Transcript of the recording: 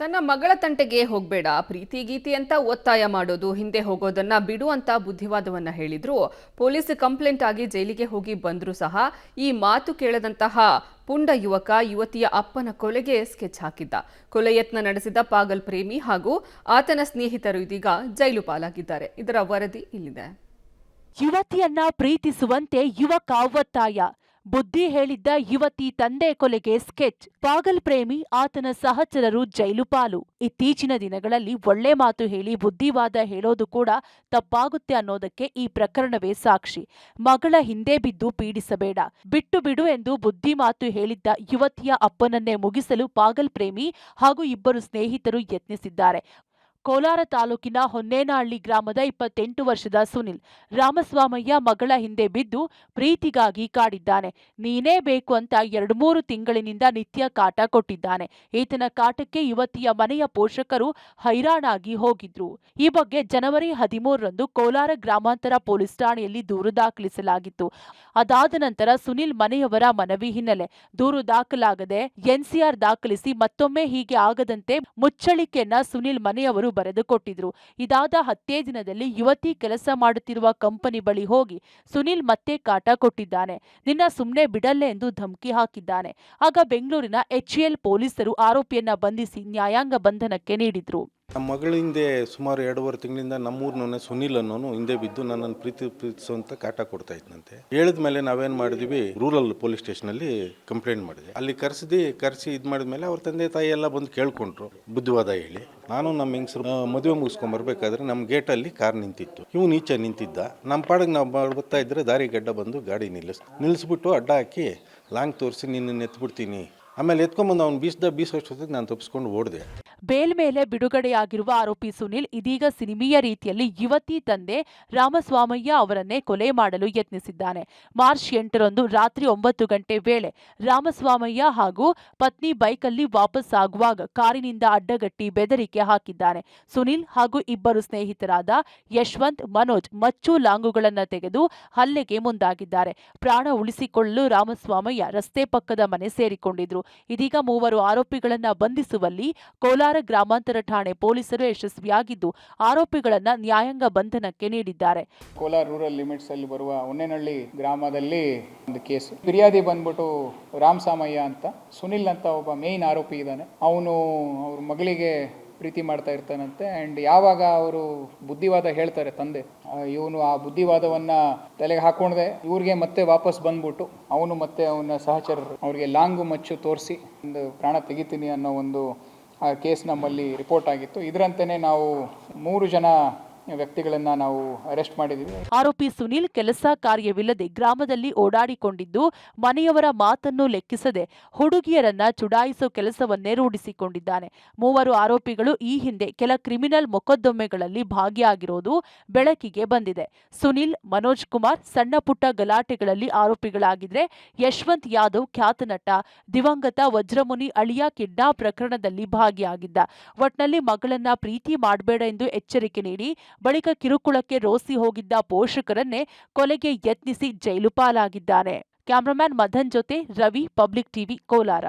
ತನ್ನ ಮಗಳ ತಂಟೆಗೆ ಹೋಗಬೇಡ, ಪ್ರೀತಿ ಗೀತಿ ಅಂತ ಒತ್ತಾಯ ಮಾಡೋದು, ಹಿಂದೆ ಹೋಗೋದನ್ನ ಬಿಡು ಅಂತ ಬುದ್ಧಿವಾದವನ್ನ ಹೇಳಿದ್ರು. ಪೊಲೀಸ್ ಕಂಪ್ಲೇಂಟ್ ಆಗಿ ಜೈಲಿಗೆ ಹೋಗಿ ಬಂದ್ರು ಸಹ ಈ ಮಾತು ಕೇಳದಂತಹ ಪುಂಡ ಯುವಕ ಯುವತಿಯ ಅಪ್ಪನ ಕೊಲೆಗೆ ಸ್ಕೆಚ್ ಹಾಕಿದ್ದ. ಕೊಲೆ ಯತ್ನ ನಡೆಸಿದ ಪಾಗಲ್ ಪ್ರೇಮಿ ಹಾಗೂ ಆತನ ಸ್ನೇಹಿತರು ಇದೀಗ ಜೈಲು ಪಾಲಾಗಿದ್ದಾರೆ. ಇದರ ವರದಿ ಇಲ್ಲಿದೆ. ಯುವತಿಯನ್ನ ಪ್ರೀತಿಸುವಂತೆ ಯುವಕ ಒತ್ತಾಯ, ಬುದ್ಧಿ ಹೇಳಿದ್ದ ಯುವತಿ ತಂದೆ ಕೊಲೆಗೆ ಸ್ಕೆಚ್, ಪಾಗಲ್ ಪ್ರೇಮಿ ಆತನ ಸಹಚರರು ಜೈಲು ಪಾಲು. ಇತ್ತೀಚಿನ ದಿನಗಳಲ್ಲಿ ಒಳ್ಳೆ ಮಾತು ಹೇಳಿ ಬುದ್ಧಿವಾದ ಹೇಳೋದು ಕೂಡ ತಪ್ಪಾಗುತ್ತೆ ಅನ್ನೋದಕ್ಕೆ ಈ ಪ್ರಕರಣವೇ ಸಾಕ್ಷಿ. ಮಗಳ ಹಿಂದೆ ಬಿದ್ದು ಪೀಡಿಸಬೇಡ, ಬಿಟ್ಟು ಬಿಡು ಎಂದು ಬುದ್ಧಿ ಮಾತು ಹೇಳಿದ್ದ ಯುವತಿಯ ಅಪ್ಪನನ್ನೇ ಮುಗಿಸಲು ಪಾಗಲ್ ಪ್ರೇಮಿ ಹಾಗೂ ಇಬ್ಬರು ಸ್ನೇಹಿತರು ಯತ್ನಿಸಿದ್ದಾರೆ. ಕೋಲಾರ ತಾಲೂಕಿನ ಹೊನ್ನೇನಹಳ್ಳಿ ಗ್ರಾಮದ 28 ವರ್ಷದ ಸುನಿಲ್ ರಾಮಸ್ವಾಮಯ್ಯ ಮಗಳ ಹಿಂದೆ ಬಿದ್ದು ಪ್ರೀತಿಗಾಗಿ ಕಾಡಿದ್ದಾನೆ. ನೀನೇ ಬೇಕು ಅಂತ 2-3 ತಿಂಗಳಿನಿಂದ ನಿತ್ಯ ಕಾಟ ಕೊಟ್ಟಿದ್ದಾನೆ. ಈತನ ಕಾಟಕ್ಕೆ ಯುವತಿಯ ಮನೆಯ ಪೋಷಕರು ಹೈರಾಣಾಗಿ ಹೋಗಿದ್ರು. ಈ ಬಗ್ಗೆ ಜನವರಿ 13ರಂದು ಕೋಲಾರ ಗ್ರಾಮಾಂತರ ಪೊಲೀಸ್ ಠಾಣೆಯಲ್ಲಿ ದೂರು ದಾಖಲಿಸಲಾಗಿತ್ತು. ಅದಾದ ನಂತರ ಸುನಿಲ್ ಮನೆಯವರ ಮನವಿ ಹಿನ್ನೆಲೆ ದೂರು ದಾಖಲಾಗದೆ ಎನ್ಸಿಆರ್ ದಾಖಲಿಸಿ ಮತ್ತೊಮ್ಮೆ ಹೀಗೆ ಆಗದಂತೆ ಮುಚ್ಚಳಿಕೆಯನ್ನ ಸುನಿಲ್ ಮನೆಯವರು ಬರೆದುಕೊಟ್ಟಿದ್ರು. ಇದಾದ 10 ದಿನದಲ್ಲಿ ಯುವತಿ ಕೆಲಸ ಮಾಡುತ್ತಿರುವ ಕಂಪನಿ ಬಳಿ ಹೋಗಿ ಸುನಿಲ್ ಮತ್ತೆ ಕಾಟ ಕೊಟ್ಟಿದ್ದಾನೆ. ನಿನ್ನ ಸುಮ್ಮನೆ ಬಿಡಲ್ಲೆ ಎಂದು ಧಮಕಿ ಹಾಕಿದ್ದಾನೆ. ಆಗ ಬೆಂಗಳೂರಿನ HAL ಪೊಲೀಸರು ಆರೋಪಿಯನ್ನ ಬಂಧಿಸಿ ನ್ಯಾಯಾಂಗ ಬಂಧನಕ್ಕೆ ನೀಡಿದ್ರು. ನಮ್ಮ ಮಗಳ ಹಿಂದೆ ಸುಮಾರು 2.5 ತಿಂಗಳಿಂದ ನಮ್ಮೂರಿನ ಸುನಿಲ್ ಅನ್ನೋನು ಹಿಂದೆ ಬಿದ್ದು ನನ್ನನ್ನು ಪ್ರೀತಿಸುವಂತ ಕಾಟ ಕೊಡ್ತಾ ಇದ್ದಂತೆ. ಹೇಳಿದ ಮೇಲೆ ನಾವೇನು ಮಾಡಿದ್ವಿ, ರೂರಲ್ ಪೊಲೀಸ್ ಸ್ಟೇಷನಲ್ಲಿ ಕಂಪ್ಲೇಂಟ್ ಮಾಡಿದ್ವಿ. ಅಲ್ಲಿ ಕರೆಸಿ ಇದು ಮಾಡಿದ್ಮೇಲೆ ಅವ್ರ ತಂದೆ ತಾಯಿ ಎಲ್ಲ ಬಂದು ಕೇಳ್ಕೊಂಡ್ರು ಬುದ್ಧಿವಾದ ಹೇಳಿ. ನಾನು ನಮ್ಮ ಹೆಂಗಸರು ಮದುವೆ ಮುಗಿಸ್ಕೊಂಬರ್ಬೇಕಾದ್ರೆ ನಮ್ಮ ಗೇಟಲ್ಲಿ ಕಾರ್ ನಿಂತಿತ್ತು. ಇವ್ನು ಈಚೆ ನಿಂತಿದ್ದ. ನಮ್ಮ ಪಾಡಿಗೆ ನಾವು ಬರ್ತಾ ಇದ್ರೆ ದಾರಿ ಗಡ್ಡ ಬಂದು ಗಾಡಿ ನಿಲ್ಲಿಸ್ಬಿಟ್ಟು ಅಡ್ಡ ಹಾಕಿ ಲಾಂಗ್ ತೋರಿಸಿ ನಿನ್ನ ಎತ್ಬಿಡ್ತೀನಿ. ಆಮೇಲೆ ಎತ್ಕೊಂಡ್ಬಂದು ಅವ್ನು ಬೀಸೋಷ್ಟೊತ್ತಿಗೆ ನಾನು ತಪ್ಪಿಸ್ಕೊಂಡು ಓಡಿದೆ. ಬೇಲ್ ಮೇಲೆ ಬಿಡುಗಡೆಯಾಗಿರುವ ಆರೋಪಿ ಸುನಿಲ್ ಇದೀಗ ಸಿನಿಮೀಯ ರೀತಿಯಲ್ಲಿ ಯುವತಿ ತಂದೆ ರಾಮಸ್ವಾಮಯ್ಯ ಅವರನ್ನೇ ಕೊಲೆ ಮಾಡಲು ಯತ್ನಿಸಿದ್ದಾನೆ. ಮಾರ್ಚ್ 8ರಂದು ರಾತ್ರಿ 9 ಗಂಟೆ ವೇಳೆ ರಾಮಸ್ವಾಮಯ್ಯ ಹಾಗೂ ಪತ್ನಿ ಬೈಕಲ್ಲಿ ವಾಪಸ್ ಆಗುವಾಗ ಕಾರಿನಿಂದ ಅಡ್ಡಗಟ್ಟಿ ಬೆದರಿಕೆ ಹಾಕಿದ್ದಾನೆ. ಸುನಿಲ್ ಹಾಗೂ ಇಬ್ಬರು ಸ್ನೇಹಿತರಾದ ಯಶವಂತ್, ಮನೋಜ್ ಮಚ್ಚು ಲಾಂಗುಗಳನ್ನು ತೆಗೆದು ಹಲ್ಲೆಗೆ ಮುಂದಾಗಿದ್ದಾರೆ. ಪ್ರಾಣ ಉಳಿಸಿಕೊಳ್ಳಲು ರಾಮಸ್ವಾಮಯ್ಯ ರಸ್ತೆ ಪಕ್ಕದ ಮನೆ ಸೇರಿಕೊಂಡಿದ್ರು. ಇದೀಗ 3 ಆರೋಪಿಗಳನ್ನ ಬಂಧಿಸುವಲ್ಲಿ ಕೋಲಾರ ಗ್ರಾಮಾಂತರ ಠಾಣೆ ಪೊಲೀಸರು ಯಶಸ್ವಿಯಾಗಿದ್ದು ಆರೋಪಿಗಳನ್ನ ನ್ಯಾಯಾಂಗ ಬಂಧನಕ್ಕೆ ನೀಡಿದ್ದಾರೆ. ಕೋಲಾರ ರೂರಲ್ ಲಿಮಿಟ್ಸ್ ಅಲ್ಲಿ ಬರುವ ಹೊನ್ನೇನಹಳ್ಳಿ ಗ್ರಾಮದಲ್ಲಿ ಒಂದು ಕೇಸು. ಫಿರ್ಯಾದಿ ಬಂದ್ಬಿಟ್ಟು ರಾಮಸ್ವಾಮಯ್ಯ ಅಂತ, ಸುನಿಲ್ ಅಂತ ಒಬ್ಬ ಮೇನ್ ಆರೋಪಿ ಇದ್ದಾನೆ. ಅವನು ಅವ್ರ ಮಗಳಿಗೆ ಪ್ರೀತಿ ಮಾಡ್ತಾ ಇರ್ತಾನಂತೆ. ಆ್ಯಂಡ್ ಯಾವಾಗ ಅವರು ಬುದ್ಧಿವಾದ ಹೇಳ್ತಾರೆ ತಂದೆ, ಇವನು ಆ ಬುದ್ಧಿವಾದವನ್ನ ತಲೆಗೆ ಹಾಕೊಂಡೆ ಇವ್ರಿಗೆ ಮತ್ತೆ ವಾಪಸ್ ಬಂದ್ಬಿಟ್ಟು ಅವನು ಮತ್ತೆ ಅವನ ಸಹಚರರು ಅವ್ರಿಗೆ ಲಾಂಗು ಮಚ್ಚು ತೋರಿಸಿ ಒಂದು ಪ್ರಾಣ ತೆಗಿತೀನಿ ಅನ್ನೋ ಒಂದು ಕೇಸ್ ನಮ್ಮಲ್ಲಿ ರಿಪೋರ್ಟ್ ಆಗಿತ್ತು. ಇದರಂತೆಯೇ ನಾವು 3 ಜನ ವ್ಯಕ್ತಿಗಳನ್ನ ನಾವು ಅರೆಸ್ಟ್ ಮಾಡಿದ್ದೀವಿ. ಆರೋಪಿ ಸುನಿಲ್ ಕೆಲಸ ಕಾರ್ಯವಿಲ್ಲದೆ ಗ್ರಾಮದಲ್ಲಿ ಓಡಾಡಿಕೊಂಡಿದ್ದು ಮನೆಯವರ ಮಾತನ್ನು ಲೆಕ್ಕಿಸದೆ ಹುಡುಗಿಯರನ್ನ ಚುಡಾಯಿಸೋ ಕೆಲಸವನ್ನೇ ರೂಢಿಸಿಕೊಂಡಿದ್ದಾನೆ. 3 ಆರೋಪಿಗಳು ಈ ಹಿಂದೆ ಕೆಲ ಕ್ರಿಮಿನಲ್ ಮೊಕದ್ದಮೆಗಳಲ್ಲಿ ಭಾಗಿಯಾಗಿರೋದು ಬೆಳಕಿಗೆ ಬಂದಿದೆ. ಸುನಿಲ್, ಮನೋಜ್ ಕುಮಾರ್ ಸಣ್ಣ ಪುಟ್ಟ ಗಲಾಟೆಗಳಲ್ಲಿ ಆರೋಪಿಗಳಾಗಿದ್ರೆ, ಯಶವಂತ್ ಯಾದವ್ ಖ್ಯಾತ ನಟ ದಿವಂಗತ ವಜ್ರಮುನಿ ಅಳಿಯ ಕಿಡ್ನಾಪ್ ಪ್ರಕರಣದಲ್ಲಿ ಭಾಗಿಯಾಗಿದ್ದ. ಒಟ್ನಲ್ಲಿ ಮಗಳನ್ನ ಪ್ರೀತಿ ಮಾಡಬೇಡ ಎಂದು ಎಚ್ಚರಿಕೆ ನೀಡಿ ಬಳಿಕ ಕಿರುಕುಳಕ್ಕೆ ರೋಸಿ ಹೋಗಿದ್ದ ಪೋಷಕರನ್ನೇ ಕೊಲೆಗೆ ಯತ್ನಿಸಿ ಜೈಲು ಪಾಲಾಗಿದ್ದಾನೆ. ಕ್ಯಾಮರಾಮ್ಯಾನ್ ಮದನ್ ಜೊತೆ ರವಿ, ಪಬ್ಲಿಕ್ ಟಿವಿ, ಕೋಲಾರ.